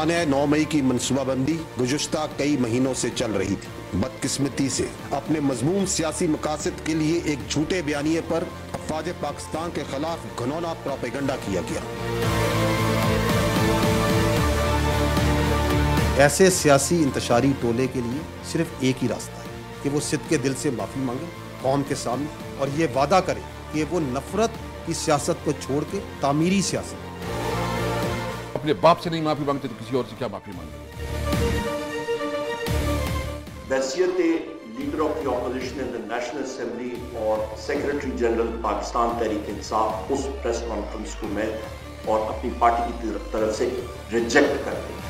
साने 9 मई की मनसूबाबंदी गुज़िश्ता कई महीनों से चल रही थी। बदकिस्मती से अपने मज़मूम सियासी मकासद के लिए एक झूठे बयानिए पर अफ़वाज पाकिस्तान के खिलाफ घिनौना प्रोपेगेंडा किया गया। ऐसे सियासी इंतशारी टोले के लिए सिर्फ एक ही रास्ता है कि वो सिद्क़ के दिल से माफ़ी मांगे कौम के सामने और ये वादा करे कि वो नफरत की सियासत को छोड़ के तामीरी सियासत, अपने बाप से नहीं माफी मांगते तो किसी और से क्या माफी मांगते। हैसियत leader of the opposition in the national assembly और सेक्रेटरी जनरल पाकिस्तान तहरीक इंसाफ उस प्रेस कॉन्फ्रेंस को मैं और अपनी पार्टी की तरफ से रिजेक्ट करते हैं।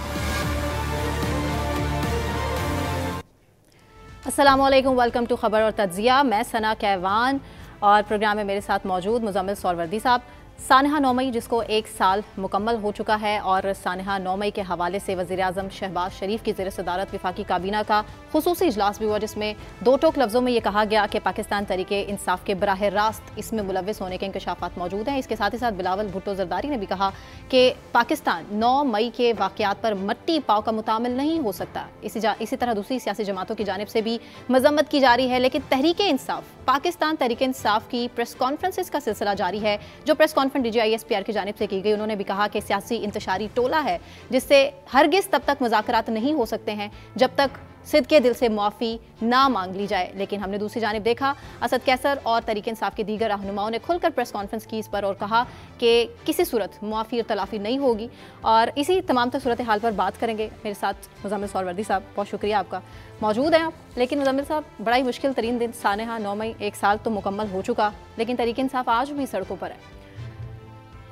अस्सलाम वालेकुम, वेलकम टू खबर और तज्जिया। मैं सना कैवान और प्रोग्राम में मेरे साथ मौजूद मुजम्मिल सोहरवर्दी साहब। सानहा 9 मई जिसको 1 साल मुकम्मल हो चुका है और सानहा 9 मई के हवाले से वज़ीर-ए-आज़म शहबाज शरीफ की ज़ेर सदारत वफाकी काबीना का खुसूसी इजलास भी हुआ, जिसमें दो टोक लफ्ज़ों में ये कहा गया कि पाकिस्तान तहरीके इंसाफ के बराह रास्त इसमें मुलव्वस होने के इंकशाफात मौजूद हैं। इसके साथ ही साथ बिलावल भुट्टो ज़रदारी ने भी कहा कि पाकिस्तान 9 मई के वाक़यात पर मट्टी पाव का मुतामिल नहीं हो सकता। इसी तरह दूसरी सियासी जमातों की जानिब से भी मजम्मत की जा रही है, लेकिन तहरीके इंसाफ पाकिस्तान तहरीके इंसाफ की प्रेस कॉन्फ्रेंसेस का सिलसिला जारी है। जो प्रेस कॉन्फ्रेंस DGISPR की जानिब से की गई, उन्होंने भी कहा कि सियासी इंतशारी टोला है जिससे हरगिज़ तब तक मुज़ाकरात नहीं हो सकते हैं जब तक सिद्क़ के दिल से मुआफ़ी ना मांग ली जाए। लेकिन हमने दूसरी जानिब देखा असद कैसर और तहरीक इंसाफ के दीगर रहनुमाओं ने खुलकर प्रेस कॉन्फ्रेंस की इस पर और कहा कि किसी सूरत मुआफ़ी और तलाफ़ी नहीं होगी। और इसी तमाम सूरत हाल पर बात करेंगे। मेरे साथ मुजम्मिल सोहरवर्दी साहब, बहुत शुक्रिया आपका, मौजूद हैं आप। लेकिन मुजम्मिल साहब, बड़ा ही मुश्किल तरीन दिन सानहा 9 मई 1 साल तो मुकम्मल हो चुका, लेकिन तहरीक इंसाफ आज भी सड़कों पर है।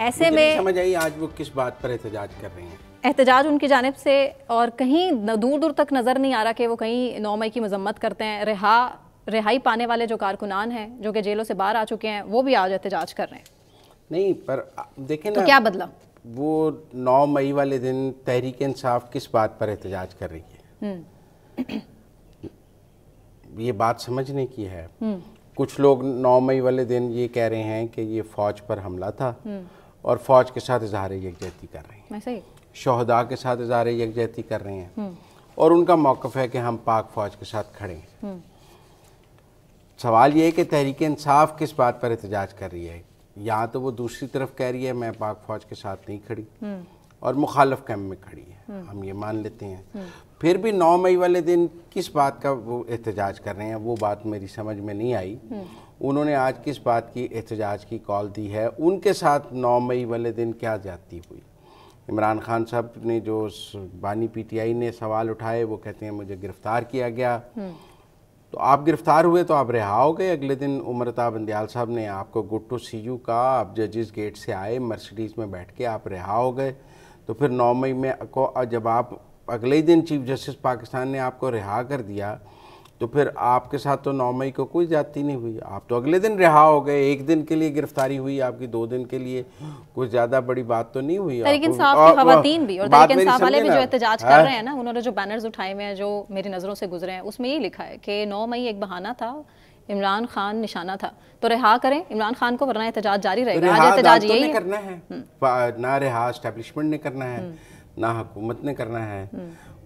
ऐसे में समझ आई आज वो किस बात पर एहतजाज कर रहे हैं। एहतजाज उनकी जानिब से और कहीं दूर दूर तक नज़र नहीं आ रहा कि वो कहीं 9 मई की मजम्मत करते हैं। रिहाई पाने वाले जो कारकुनान हैं जो कि जेलों से बाहर आ चुके हैं, वो भी आज एहतजाज कर रहे हैं। नहीं, पर देखें ना, तो क्या बदला? वो 9 मई वाले दिन तहरीक इंसाफ किस बात पर एहतजाज कर रही है, ये बात समझने की है। कुछ लोग 9 मई वाले दिन ये कह रहे हैं कि ये फ़ौज पर हमला था और फ़ौज के साथ इज़हार यकजहती कर रहे हैं, शोहदा के साथ इज़हार यकजहती कर रहे हैं और उनका मौक़िफ़ है कि हम पाक फ़ौज के साथ खड़े हैं। सवाल ये है कि तहरीक इंसाफ किस बात पर एहतजाज कर रही है। या तो वो दूसरी तरफ कह रही है मैं पाक फ़ौज के साथ नहीं खड़ी और मुखालिफ कैंप में खड़ी है, हम ये मान लेते हैं। फिर भी 9 मई वाले दिन किस बात का वो एहतजाज कर रहे हैं, वो बात मेरी समझ में नहीं आई। उन्होंने आज किस बात की एहतजाज की कॉल दी है, उनके साथ 9 मई वाले दिन क्या ज्यादती हुई। इमरान खान साहब ने जो बानी PTI ने सवाल उठाए, वो कहते हैं मुझे गिरफ्तार किया गया। तो आप गिरफ्तार हुए तो आप रिहा हो गए। अगले दिन उमरता बंदियाल साहब ने आपको गुड टू सी यू कहा, आप जजेस गेट से आए, मर्सिडीज़ में बैठ के आप रिहा हो गए। तो फिर 9 मई में को जब आप अगले ही दिन चीफ जस्टिस पाकिस्तान ने आपको रिहा कर दिया, तो फिर आपके साथ तो 9 मई को कोई ज्यादती नहीं हुई, आप तो अगले दिन रिहा हो गए। एक दिन के लिए गिरफ्तारी हुई आपकी, 2 दिन के लिए कोई ज्यादा बड़ी बात तो नहीं हुई। तहरीक इंसाफ की खवातीन भी और तहरीक इंसाफ वाले भी जो एहतजाज कर रहे हैं ना, उन्होंने जो बैनर्स उठाए हुए हैं जो मेरी नज़रों से गुजरे हैं, उसमें ये लिखा है कि 9 मई एक बहाना था, इमरान खान निशाना था, तो रिहा करें इमरान खान को वरना एहतजाज जारी रहेगा। आज एहतजाज यही करना है, ना रिहा एस्टेब्लिशमेंट ने करना है ना हुकूमत ने करना है।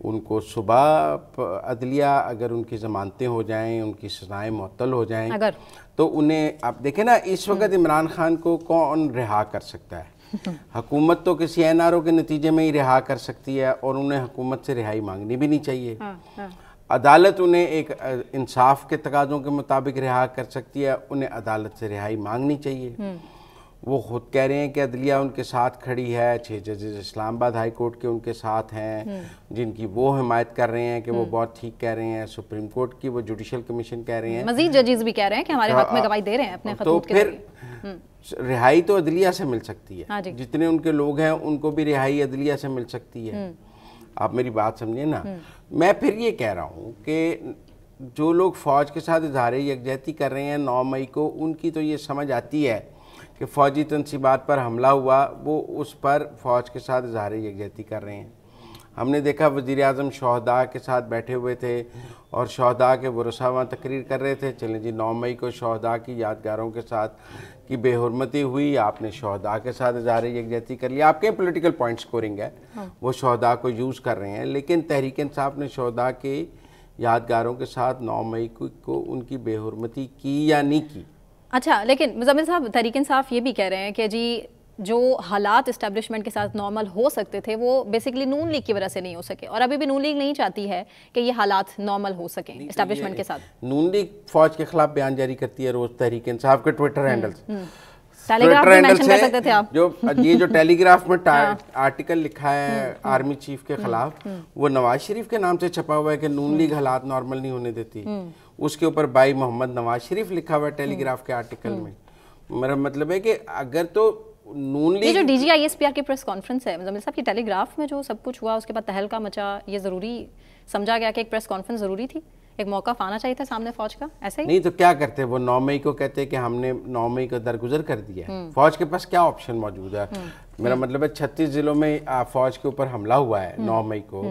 उनको सुबह अदलिया अगर उनकी ज़मानतें हो जाएं, उनकी सज़ाएं मुअत्तल हो जाएं अगर, तो उन्हें आप देखें ना, इस वक्त इमरान खान को कौन रिहा कर सकता है। हुकूमत तो किसी NRO के नतीजे में ही रिहा कर सकती है और उन्हें हुकूमत से रिहाई मांगनी भी नहीं चाहिए। अदालत उन्हें एक इंसाफ के तकाज़ों के मुताबिक रिहा कर सकती है, उन्हें अदालत से रिहाई मांगनी चाहिए। वो खुद कह रहे हैं कि अदलिया उनके साथ खड़ी है, 6 जजेस इस्लामाबाद हाई कोर्ट के उनके साथ हैं, जिनकी वो हिमायत कर रहे हैं कि वो बहुत ठीक कह रहे हैं। सुप्रीम कोर्ट की वो जुडिशल कमीशन कह रहे हैं, मजीद जजेस भी कह रहे हैं कि हमारे हक में गवाही दे रहे हैं अपने खतूत के। तो फिर रिहाई तो अदलिया से मिल सकती है, जितने उनके लोग हैं उनको भी रिहाई अदलिया से मिल सकती है। आप मेरी बात समझिए ना। मैं फिर ये कह रहा हूँ कि जो लोग फ़ौज के साथ इज़हार यकजहती कर रहे हैं 9 मई को, उनकी तो ये समझ आती है कि फ़ौजी तनसीबात पर हमला हुआ, वो उस पर फ़ौज के साथ इज़हार यकजहती कर रहे हैं। हमने देखा वज़ीर-ए-आज़म शोहदा के साथ बैठे हुए थे और शोहदा के वरसा वहाँ तकरीर कर रहे थे। चलें जी, 9 मई को शोहदा की यादगारों के साथ कि बेहुरमती हुई, आपने शहदा के साथ इज़हार यकजहती कर लिया। आपके पॉलिटिकल पॉइंट स्कोरिंग है, वो शहदा को यूज़ कर रहे हैं, लेकिन तहरीक इंसाफ ने शहदा के यादगारों के साथ 9 मई को उनकी बेहुरमती की या नहीं की? अच्छा, लेकिन मुज़म्मिल साहब, तहरीक इंसाफ ये भी कह रहे हैं कि जी जो हालात इस्टेब्लिशमेंट के साथ नॉर्मल हो सकते थे वो बेसिकली नून लीग की वजह से नहीं हो सके, और अभी भी नून लीग नहीं चाहती है कि ये हालात नॉर्मल हो सकें इस्टेब्लिशमेंट के साथ। नून लीग फौज के खिलाफ बयान जारी करती है रोज, तहरीक इंसाफ के ट्विटर हैंडल्स, टेलीग्राफ में मेंशन कर सकते थे आप। जो ये जो टेलीग्राफ में आर्टिकल लिखा है आर्मी चीफ के खिलाफ, वो नवाज शरीफ के नाम से छपा हुआ है कि नून लीग हालात नॉर्मल नहीं होने देती। उसके ऊपर बाई मोहम्मद नवाज शरीफ लिखा हुआ है टेलीग्राफ के आर्टिकल में। मेरा मतलब है कि अगर तो नून लीग, ये जो DGISPR की प्रेस कॉन्फ्रेंस है मुज़म्मिल साहब की, टेलीग्राफ में जो सब कुछ हुआ उसके बाद तहलका मचा, ये ज़रूरी समझा गया कि एक प्रेस कॉन्फ्रेंस ज़रूरी थी, एक मौका आना चाहिए था सामने फौज का, ऐसे ही नहीं तो क्या करते? वो 9 मई को कहते कि हमने 9 मई को दरगुजर कर दिया। फौज के पास क्या ऑप्शन मौजूद है? मेरा मतलब है 36 जिलों में फौज के ऊपर हमला हुआ है 9 मई को,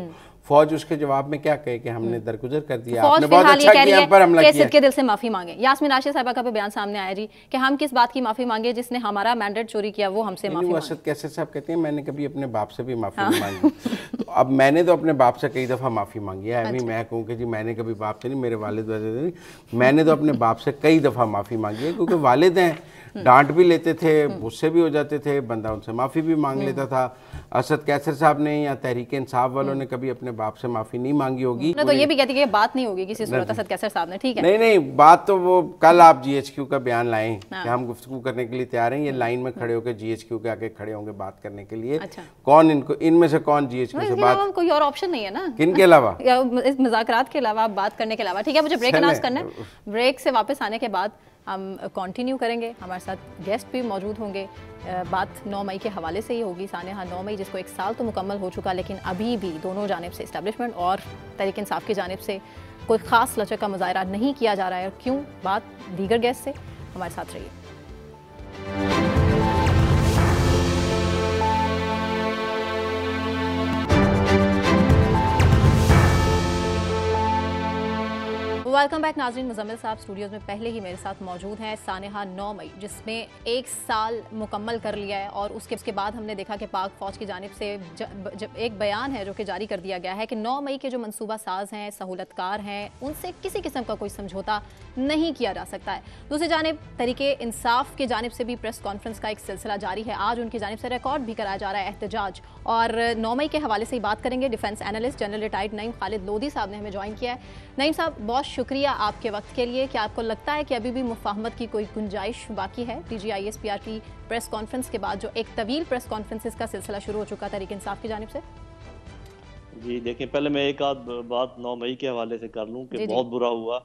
फौज उसके जवाब में क्या कहे कि हमने दरगुजर कर दिया, आपने बहुत अच्छा किया, हम पर हमला किया। के दिल से माफी मांगे। यास्मीन राशिद साहिबा का भी बयान सामने आया जी कि हम किस बात की माफी मांगे, जिसने हमारा मैंडेट चोरी किया वो हमसे माफी मांगे। असद कैसे साहब कहते हैं मैंने कभी अपने बाप से भी माफी नहीं मांगी। तो अब मैंने तो अपने बाप से कई दफा माफी मांगी है। अभी मैं कहूँ कि जी मैंने कभी बाप से नहीं, मेरे वालिद वजह नहीं, मैंने तो अपने बाप से कई दफा माफी मांगी है, क्योंकि वालिद हैं, डांट भी लेते थे, गुस्से भी हो जाते थे, बंदा उनसे माफ़ी भी मांग लेता था। असद कैसर साहब ने या तहरीक इंसाफ वालों ने कभी अपने बाप से माफ़ी नहीं मांगी होगी। तो ये भी कहती है कि बात नहीं होगी किसी सूरत असद कैसर साहब ने, ठीक है? नहीं, बात तो वो कल आप GHQ का बयान लाएं कि हम गुफ्तगू करने के लिए तैयार हैं, ये लाइन में खड़े होकर GHQ के आगे खड़े होंगे बात करने के लिए। कौन इनमें से कौन GHQ से बात, कोई और ऑप्शन नहीं है ना? किन के अलावा, इस मुज़ाकरात के अलावा, बात करने के अलावा? ठीक है, मुझे ब्रेक अनाउंस करना है। ब्रेक से वापस आने के बाद हम कंटिन्यू करेंगे, हमारे साथ गेस्ट भी मौजूद होंगे। बात 9 मई के हवाले से ही होगी। सानेहा 9 मई जिसको 1 साल तो मुकम्मल हो चुका, लेकिन अभी भी दोनों जानिब से, इस्टेब्लिशमेंट और तहरीक इंसाफ की जानिब से कोई ख़ास लचक का मुजाहरा नहीं किया जा रहा है। और क्यों? बात दीगर गेस्ट से, हमारे साथ रहिए। वेलकम बैक नाज़रीन। मुज़म्मिल साहब स्टूडियोज़ में पहले ही मेरे साथ मौजूद हैं। सानेहा 9 मई जिसमें 1 साल मुकम्मल कर लिया है, और उसके बाद हमने देखा कि पाक फ़ौज की जानिब से एक बयान है जो कि जारी कर दिया गया है कि 9 मई के जो मनसूबा साज हैं, सहूलतकार हैं, उनसे किसी किस्म का कोई समझौता नहीं किया जा सकता है। दूसरी जानिब तहरीके इंसाफ की जानिब से भी प्रेस कॉन्फ्रेंस का एक सिलसिला जारी है। आज उनकी जानिब से रिकॉर्ड भी कराया जा रहा है एहतजाज, और 9 मई के हवाले से ही बात करेंगे। Defence analyst general retired Naeem Khalid Lodhi साहब ने हमें ज्वाइन किया है। नईम साहब, बहुत शुक्रिया आपके वक्त के लिए। क्या आपको लगता है कि अभी भी मुफाहमत की कोई गुंजाइश बाकी है? DGISPR की प्रेस कॉन्फ्रेंस के बाद जो एक तवील प्रेस कॉन्फ्रेंसेस का सिलसिला शुरू हो चुका तहरीक इंसाफ की जानिब से। जी देखिए, पहले मैं एक आध बात 9 मई के हवाले से कर लूं कि बहुत बुरा हुआ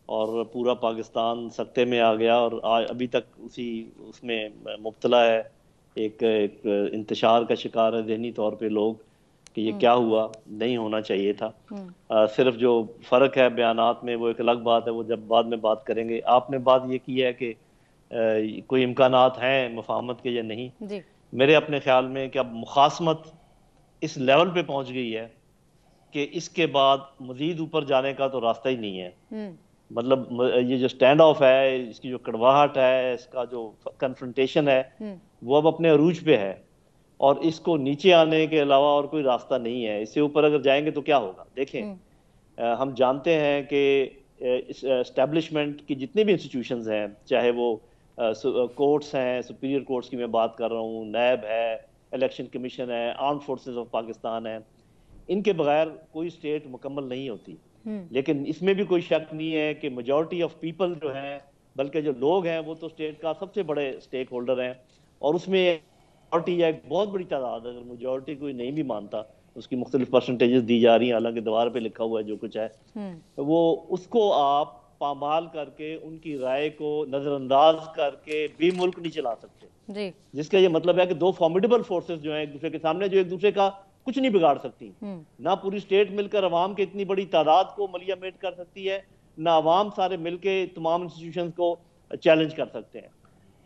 और पूरा पाकिस्तान सकते में आ गया, और अभी तक उसमें मुब्तला है, एक इंतशार का शिकार है ज़हनी तौर पे लोग कि ये क्या हुआ, नहीं होना चाहिए था। सिर्फ जो फ़र्क है बयानात में वो एक अलग बात है, वो जब बाद में बात करेंगे। आपने बात ये की है कि कोई इम्कानात हैं मुफाहमत के या नहीं जी। मेरे अपने ख्याल में कि अब मुखासमत इस लेवल पे पहुंच गई है कि इसके बाद मजीद ऊपर जाने का तो रास्ता ही नहीं है। मतलब ये जो स्टैंड ऑफ है, इसकी जो कड़वाहट है, इसका जो कन्फ्रंटेशन है, वो अब अपने अरूज पे है, और इसको नीचे आने के अलावा और कोई रास्ता नहीं है। इससे ऊपर अगर जाएंगे तो क्या होगा? देखें, हम जानते हैं कि एस्टेब्लिशमेंट की जितने भी इंस्टीट्यूशंस हैं, चाहे वो कोर्ट्स हैं, सुपीरियर कोर्ट्स की मैं बात कर रहा हूँ, नैब है, इलेक्शन कमीशन है, आर्म्ड फोर्सेस ऑफ पाकिस्तान है, इनके बगैर कोई स्टेट मुकम्मल नहीं होती। लेकिन इसमें भी कोई शक नहीं है कि मेजॉरिटी ऑफ पीपल जो हैं, बल्कि जो लोग हैं, वो तो स्टेट का सबसे बड़े स्टेक होल्डर हैं, और उसमें मेजॉरिटी या एक बहुत बड़ी तादाद, अगर मेजॉरिटी कोई नहीं भी मानता, उसकी मुख्तलिफ परसेंटेजेस दी जा रही हैं, हालांकि दीवार पे लिखा हुआ है जो कुछ है, वो उसको आप पामाल करके उनकी राय को नजरअंदाज करके भी मुल्क नहीं चला सकते जी। जिसका ये मतलब है कि दो फॉर्मिडेबल फोर्सेस जो हैं एक दूसरे के सामने, जो एक दूसरे का कुछ नहीं बिगाड़ सकती। ना पूरी स्टेट मिलकर अवाम के इतनी बड़ी तादाद को मलियामेट कर सकती है, ना अवाम सारे मिलके तमाम इंस्टीट्यूशंस को चैलेंज कर सकते हैं।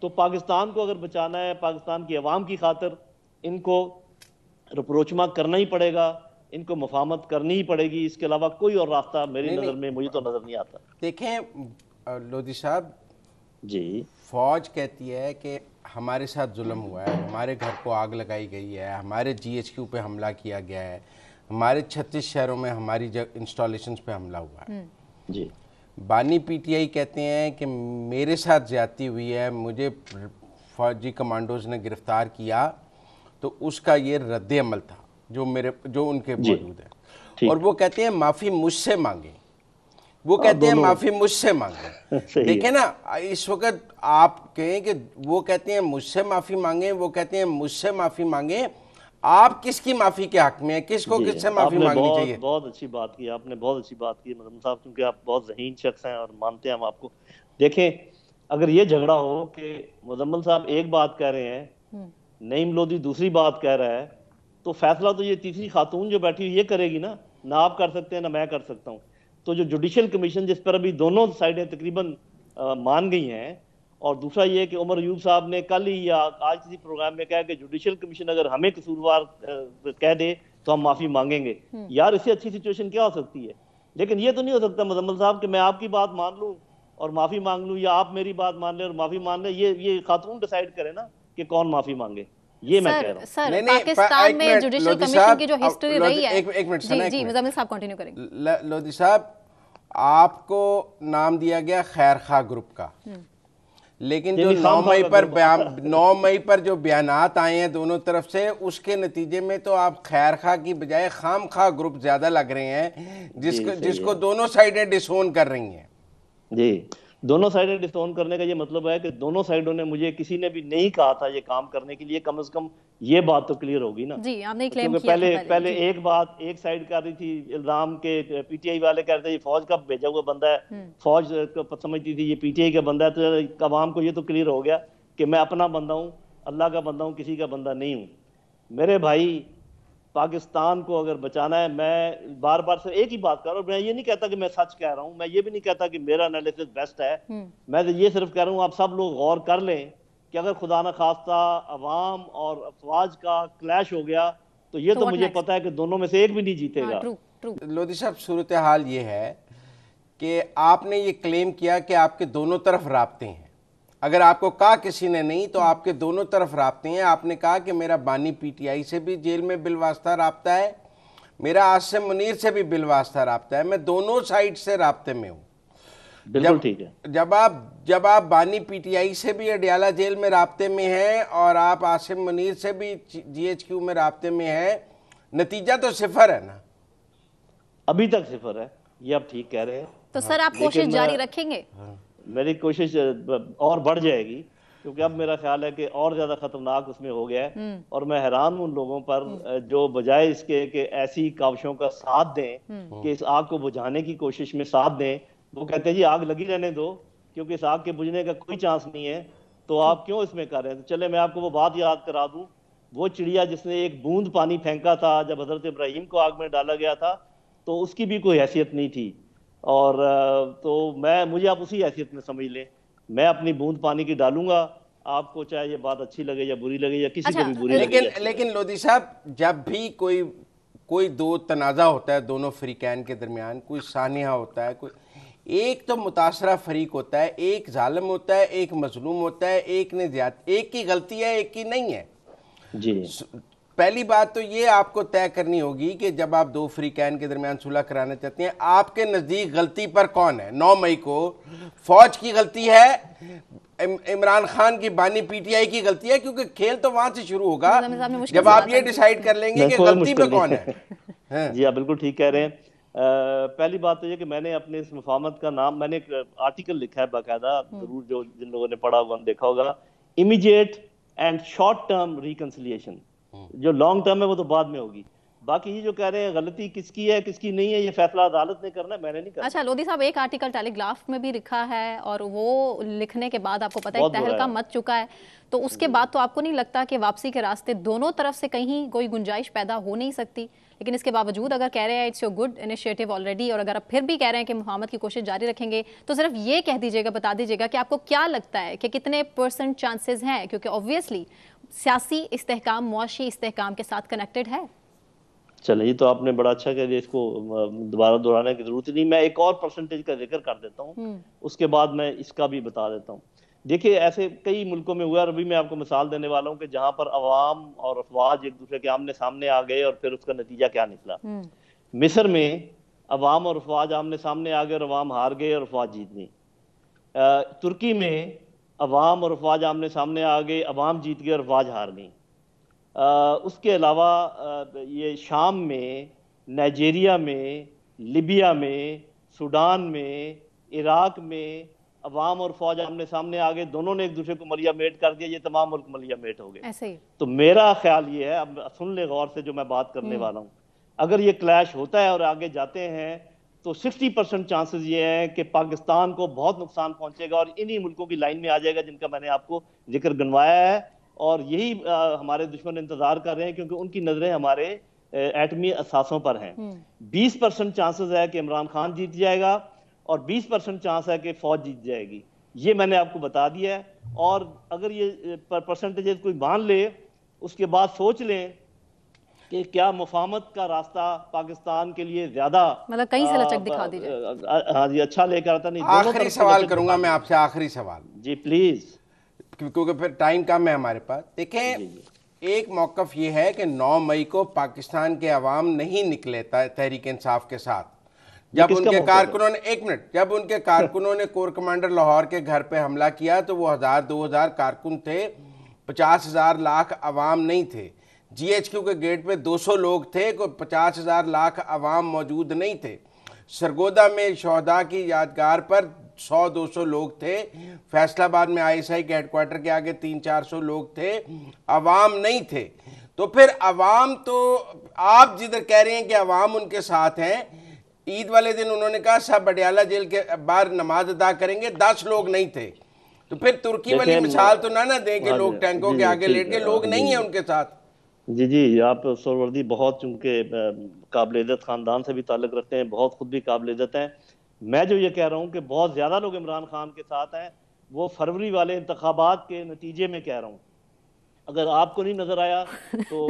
तो पाकिस्तान को अगर बचाना है, पाकिस्तान की अवाम की खातिर इनको रिप्रोचमा करना ही पड़ेगा, इनको मुफाहमत करनी ही पड़ेगी। इसके अलावा कोई और रास्ता मेरी नज़र में मुझे तो नज़र नहीं आता। देखें लोधी साहब, जी। फौज कहती है कि हमारे साथ जुल्म हुआ है, हमारे घर को आग लगाई गई है, हमारे GHQ पे हमला किया गया है, हमारे 36 शहरों में हमारी इंस्टॉलेशंस पे हमला हुआ है। जी। बानी PTI कहते हैं कि मेरे साथ ज्यादती हुई है, मुझे फौजी कमांडोज ने गिरफ्तार किया, तो उसका ये रद्द अमल था जो उनके मौजूद है। और वो कहते हैं माफ़ी मुझसे मांगे, वो कहते हैं माफ़ी मुझसे मांगे। देखें ना, इस वक्त आप कहें कि वो कहते हैं मुझसे माफ़ी मांगे, वो कहते हैं मुझसे माफ़ी मांगे, आप किसकी माफ़ी के हक में है? किसको किससे माफ़ी मांगनी चाहिए? बहुत अच्छी बात की आपने, बहुत अच्छी बात की मुजम्मिल साहब, क्योंकि आप बहुत ज़हीन शख्स हैं और मानते हैं हम आपको। देखें, अगर ये झगड़ा हो कि मुजम्मिल साहब एक बात कह रहे हैं, नईम लोधी दूसरी बात कह रहा है, तो फैसला तो ये तीसरी खातून जो बैठी हुई ये करेगी ना आप कर सकते हैं ना मैं कर सकता हूँ। तो जो जुडिशल कमीशन जिस पर अभी दोनों साइडें तकरीबन मान गई हैं, और दूसरा ये कि उमर अयूब साहब ने कल ही या आज किसी प्रोग्राम में कहा कि जुडिशल कमीशन अगर हमें कसूरवार कह दे तो हम माफी मांगेंगे। यार, इससे अच्छी सिचुएशन क्या हो सकती है? लेकिन ये तो नहीं हो सकता मुजम्मिल साहब कि मैं आपकी बात मान लूं और माफी मांग लूं, या आप मेरी बात मान लें और माफी मान लें। ये खातून डिसाइड करे ना कि कौन माफी मांगे। ये मैं कह रहा हूं। सर, पाकिस्तान में जुडिशल कमीशन की जो हिस्ट्री रही है, एक मिनट जी मुजम्मिल साहब कंटिन्यू करेंगे। लोधी साहब, आपको नाम दिया गया खैर खा ग्रुप का, लेकिन जो 9 मई पर जो बयानात आए हैं दोनों तरफ से, उसके नतीजे में तो आप खैर खा की बजाय खाम खा ग्रुप ज्यादा लग रहे हैं, जिसको दोनों साइडें डिसोन कर रही हैं। जी, दोनों साइडें डिसोन करने का ये मतलब है कि दोनों साइडों ने, मुझे किसी ने भी नहीं कहा था ये काम करने के लिए, कम से कम ये बात तो क्लियर होगी ना। जी, आपने क्लेम किया पहले एक बात एक साइड कर रही थी, इल्जाम के PTI वाले कह रहे थे ये फौज का भेजा हुआ बंदा है, फौज समझती थी ये PTI का बंदा है। तो अवाम को ये तो क्लियर हो गया कि मैं अपना बंदा हूँ, अल्लाह का बंदा हूँ, किसी का बंदा नहीं हूँ। मेरे भाई, पाकिस्तान को अगर बचाना है, मैं बार बार से एक ही बात कर रहा हूँ, मैं ये नहीं कहता कि मैं सच कह रहा हूँ, मैं ये भी नहीं कहता कि मेरा एनालिसिस बेस्ट है, मैं तो ये सिर्फ कह रहा हूँ आप सब लोग गौर कर लें कि अगर खुदा न खास्ता अवाम और अफवाज का क्लैश हो गया तो ये तो मुझे पता है कि दोनों में से एक भी नहीं जीतेगा। लोधी साहब, सूरत हाल ये है कि आपने ये क्लेम किया कि आपके दोनों तरफ राब्ते हैं। अगर आपको कहा किसी ने नहीं, तो आपके दोनों तरफ राब्ते हैं। आपने कहा कि मेरा बानी PTI से भी जेल में बिलवास्ता राब्ता है, मेरा आसिम मुनीर से भी बिलवास्ता राब्ता है, मैं दोनों साइड से राब्ते में हूँ। बिल्कुल ठीक है। जब आप बानी PTI से भी अडियाला जेल में राब्ते में हैं और आप आसिम मुनीर से भी GHQ में राब्ते में हैं, नतीजा तो सिफर है ना। अभी तक सिफर है, ये आप ठीक कह रहे हैं। तो सर, आप कोशिश जारी रखेंगे? मेरी कोशिश और बढ़ जाएगी, क्योंकि अब मेरा ख्याल है कि और ज्यादा खतरनाक उसमें हो गया है। और मैं हैरान हूं उन लोगों पर जो बजाय इसके कि ऐसी काविशों का साथ दें, कि इस आग को बुझाने की कोशिश में साथ दें, वो कहते हैं जी आग लगी रहने दो, क्योंकि इस आग के बुझने का कोई चांस नहीं है, तो आप क्यों इसमें कर रहे हैं? तो चले मैं आपको वो बात याद करा दूं, वो चिड़िया जिसने एक बूंद पानी फेंका था जब हजरत इब्राहिम को आग में डाला गया था, तो उसकी भी कोई हैसियत नहीं थी। और तो मुझे आप उसी हैसियत में समझ लें, मैं अपनी बूंद पानी की डालूंगा, आपको चाहे ये बात अच्छी लगे या बुरी लगे, या किसी को भी बुरी लगे। लेकिन लोधी साहब, जब भी कोई दो तनाज़ा होता है दोनों फ्रीकैन के दरमियान, कोई सानिया होता है, कोई एक तो मुतासरा फरीक होता है, एक जालिम होता है, एक मजलूम होता है, एक की गलती है, एक की नहीं है। जी, पहली बात तो ये आपको तय करनी होगी कि जब आप दो फ्रीकैन के दरमियान सुलह कराना चाहते हैं, आपके नज़दीक गलती पर कौन है? 9 मई को फौज की गलती है, इमरान खान की बानी PTI की गलती है? क्योंकि खेल तो वहां से शुरू होगा जब आप ये डिसाइड कर लेंगे कि गलती पे कौन है। जी, आप बिल्कुल ठीक कह रहे हैं। पहली बात तो ये कि मैंने अपने इस मुफाहमत का नाम, मैंने एक आर्टिकल लिखा है बाकायदा, जरूर जो जिन लोगों ने पढ़ा होगा देखा होगा, immediate and short term reconciliation. जो लॉन्ग टर्म है वो तो बाद में होगी। बाकी ये जो कह रहे हैं गलती किसकी है किसकी नहीं है, ये फैसला अदालत ने करना है, मैंने नहीं करना। अच्छा लोधी साहब, एक आर्टिकल टेलीग्राफ में भी लिखा है और वो लिखने के बाद आपको पता है तहलका मच चुका है, तो उसके बाद तो आपको नहीं लगता कि वापसी के रास्ते दोनों तरफ से कहीं कोई गुंजाइश पैदा हो नहीं सकती? लेकिन इसके बावजूद अगर कह रहे हैं it's your good initiative already, और अगर आप फिर भी कह रहे हैं कि मुफाहमत की कोशिश जारी रखेंगे, तो सिर्फ ये कह दीजिएगा, बता दीजिएगा कि आपको क्या लगता है कि कितने % चांसेस हैं? क्योंकि ऑब्वियसली सियासी इस्तेहकाम मुआशी इस्तेहकाम के साथ कनेक्टेड है। चलिए, ये तो आपने बड़ा अच्छा कह दिया, इसको दोबारा दोहराने की जरूरत नहीं। मैं एक और परसेंटेज का जिक्र कर देता हूँ, उसके बाद मैं इसका भी बता देता हूँ। देखिए ऐसे कई मुल्कों में हुआ, और अभी मैं आपको मिसाल देने वाला हूँ कि जहां पर अवाम और अफवाज एक दूसरे के आमने सामने आ गए और फिर उसका नतीजा क्या निकला। मिस्र में अवाम और अफवाज आमने सामने आ गए और अवाम हार गए और अफवाज जीत गई। तुर्की में अवाम और अफवाज आमने सामने आ गए, अवाम जीत गए और अफवाज हार गई। उसके अलावा ये शाम में, नाइजीरिया में, लिबिया में, सूडान में, इराक में अवाम और फौज आमने सामने आ गए, दोनों ने एक दूसरे को मलिया मेट कर दिया, ये तमाम मुल्क मलिया मेट हो गए। ऐसे ही तो मेरा ख्याल ये है, अब सुन ले गौर से जो मैं बात करने वाला हूँ, अगर ये क्लैश होता है और आगे जाते हैं तो 60% चांसेस ये हैं कि पाकिस्तान को बहुत नुकसान पहुंचेगा और इन्हीं मुल्कों की लाइन में आ जाएगा जिनका मैंने आपको जिक्र गिनवाया है। और यही हमारे दुश्मन इंतजार कर रहे हैं क्योंकि उनकी नजरें हमारे एटमी असासों पर हैं। 20% चांसेस है कि इमरान खान जीत जाएगा और 20% चांस है कि फौज जीत जाएगी। ये मैंने आपको बता दिया है। और अगर ये परसेंटेजेस कोई मान ले, उसके बाद सोच लें कि क्या मुफाहमत का रास्ता पाकिस्तान के लिए ज्यादा, मतलब कहीं से लचक दिखा दीजिए। हाँ जी, अच्छा लेकर आता नहीं। आखिरी सवाल करूंगा मैं आपसे, आखिरी सवाल जी प्लीज, क्योंकि फिर टाइम कम है हमारे पास। देखें, एक मौकफ ये है कि 9 मई को पाकिस्तान के अवाम नहीं निकले तहरीक इंसाफ के साथ। जब उनके कारकुनों ने, एक मिनट, जब उनके कारकुनों ने कोर कमांडर लाहौर के घर पे हमला किया तो वो 1000-2000 कारकुन थे, 50,000 लाख अवाम नहीं थे। GHQ के गेट पे 200 लोग थे, कोई 50,000 लाख अवाम मौजूद नहीं थे। सरगोदा में शहदा की यादगार पर 100-200 लोग थे। फैसलाबाद में ISI के हेडक्वार्टर के आगे 300-400 लोग थे, अवाम नहीं थे। तो फिर अवाम, तो आप जिधर कह रहे हैं कि अवाम उनके साथ हैं, ईद वाले दिन उन्होंने कहा सब बडियाला जेल के बाहर नमाज अदा करेंगे, 10 लोग नहीं थे। तो फिर तुर्की वाली मिसाल तो ना दें कि लोग टैंकों के आगे लेट के, लोग नहीं है उनके साथ। जी, आप सोरवर्दी बहुत चूंकि काबिल इज्जत खानदान से भी ताल्लुक रखते हैं, बहुत खुद भी काबिल इज्जत हैं। मैं जो ये कह रहा हूँ कि बहुत ज्यादा लोग इमरान खान के साथ हैं, वो फरवरी वाले इंतखाबात के नतीजे में कह रहा हूँ। अगर आपको नहीं नजर आया तो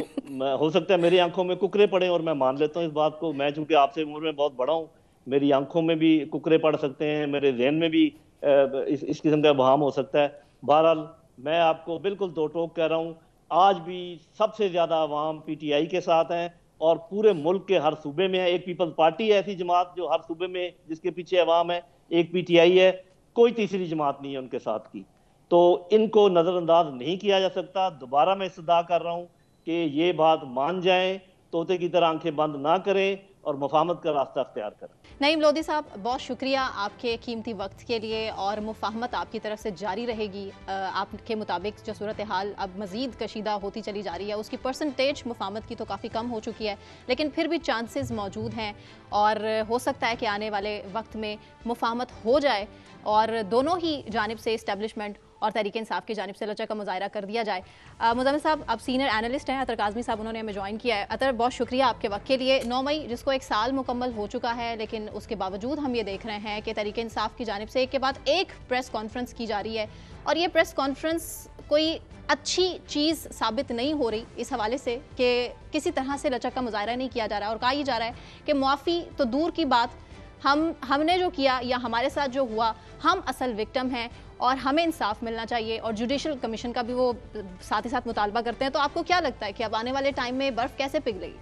हो सकता है मेरी आंखों में कुकरे पड़े, और मैं मान लेता हूँ इस बात को। मैं चूंकि आपसे उम्र में बहुत बड़ा हूँ, मेरी आंखों में भी कुकरे पड़ सकते हैं, मेरे ज़हन में भी इस किस्म का बहाम हो सकता है। बहरहाल मैं आपको बिल्कुल दो टोक कह रहा हूँ, आज भी सबसे ज्यादा अवाम PTI के साथ हैं और पूरे मुल्क के हर सूबे में है। एक पीपल्स पार्टी है ऐसी जमात जो हर सूबे में जिसके पीछे अवाम है, एक PTI है, कोई तीसरी जमात नहीं है उनके साथ की। तो इनको नजरअंदाज नहीं किया जा सकता। दोबारा मैं इस्तदा कर रहा हूँ कि ये बात मान जाएं, तोते की तरह आंखें बंद ना करें और मुफाहमत का रास्ता अख्तियार करें। नईम लोधी साहब, बहुत शुक्रिया आपके कीमती वक्त के लिए, और मुफाहमत आपकी तरफ से जारी रहेगी। आपके मुताबिक जो सूरत हाल अब मज़ीद कशीदा होती चली जा रही है, उसकी परसेंटेज मुफाहमत की तो काफ़ी कम हो चुकी है, लेकिन फिर भी चांसेस मौजूद हैं और हो सकता है कि आने वाले वक्त में मुफाहमत हो जाए और दोनों ही जानिब से, इस्टेब्लिशमेंट और तहरीक इंसाफ की जानिब से लचक का मुजाहरा कर दिया जाए। मुज़म्मिल साहब, अब सीनियर एनालिस्ट हैं, अतर काज़मी साहब, उन्होंने हमें ज्वाइन किया है। अतर, बहुत शुक्रिया आपके वक्त के लिए। 9 मई जिसको 1 साल मुकम्मल हो चुका है, लेकिन उसके बावजूद हम ये देख रहे हैं कि तहरीक इंसाफ की जानिब से एक के बाद एक प्रेस कॉन्फ्रेंस की जा रही है, और ये प्रेस कॉन्फ्रेंस कोई अच्छी चीज़ साबित नहीं हो रही इस हवाले से कि किसी तरह से लचक का मुजाहरा नहीं किया जा रहा है और कहा ही जा रहा है कि मुआफ़ी तो दूर की बात, हमने जो किया या हमारे साथ जो हुआ, हम असल विक्टिम हैं और हमें इंसाफ मिलना चाहिए, और जुडिशल कमीशन का भी वो साथ ही साथ मुतालबा करते हैं। तो आपको क्या लगता है कि अब आने वाले टाइम में बर्फ कैसे पिघलेगी?